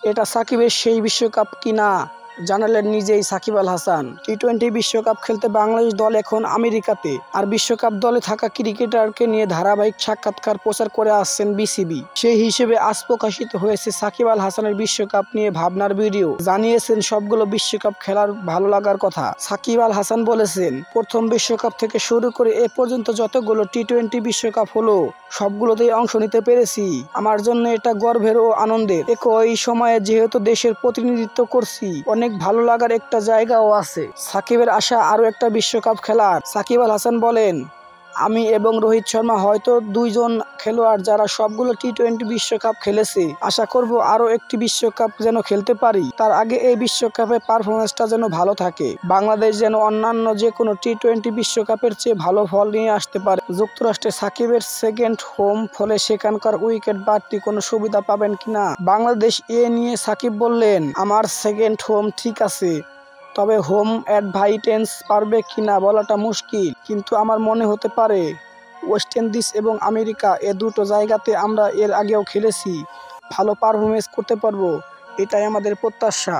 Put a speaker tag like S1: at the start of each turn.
S1: এটা সাকিবের সেই বিশ্বকাপ কিনা জানালেন নিজেই সাকিব আল হাসান। টি-20 বিশ্বকাপ খেলতে বাংলাদেশ দল এখন আমেরিকাতে। আর বিশ্বকাপ দলে থাকা ক্রিকেটারকে নিয়ে ধারাবাহিক সাক্ষাৎকার প্রচার করে আসছেন বিসিবি। সেই হিসেবে আজ প্রকাশিত হয়েছে সাকিব আল হাসানের বিশ্বকাপ নিয়ে ভাবনার ভিডিও। জানিয়েছেন সবগুলো বিশ্বকাপ খেলার ভালো লাগার কথা। সাকিব আল হাসান বলেছেন, প্রথম বিশ্বকাপ থেকে শুরু করে এ পর্যন্ত যতগুলো টি-20 বিশ্বকাপ হলো সবগুলোতেই অংশ নিতে পেরেছি। আমার জন্য এটা গর্বের ও আনন্দের। একই সময়ে যেহেতু দেশের প্রতিনিধিত্ব করছি, অনেক ভালো লাগার একটা জায়গাও আছে। সাকিবের আশা আরও একটা বিশ্বকাপ খেলার। সাকিব আল হাসান বলেন, আমি এবং রোহিত শর্মা হয়তো দুইজন খেলোয়াড় যারা সবগুলো টি-20 বিশ্বকাপ খেলেছে। আশা করব আরও একটি বিশ্বকাপ যেন খেলতে পারি। তার আগে এই বিশ্বকাপে পারফরমেন্সটা যেন ভালো থাকে। বাংলাদেশ যেন অন্যান্য যে কোনো টি-20 বিশ্বকাপের চেয়ে ভালো ফল নিয়ে আসতে পারে। যুক্তরাষ্ট্রে সাকিবের সেকেন্ড হোম, ফলে সেখানকার উইকেট বাড়তি কোনো সুবিধা পাবেন কিনা বাংলাদেশ, এ নিয়ে সাকিব বললেন, আমার সেকেন্ড হোম ঠিক আছে, তবে হোম অ্যাডভান্টেজ পারবে কিনা বলাটা মুশকিল, কিন্তু আমার মনে হতে পারে ওয়েস্ট ইন্ডিজ এবং আমেরিকা এ দুটো জায়গাতে আমরা এর আগেও খেলেছি, ভালো পারফরমেন্স করতে পারবো, এটাই আমাদের প্রত্যাশা।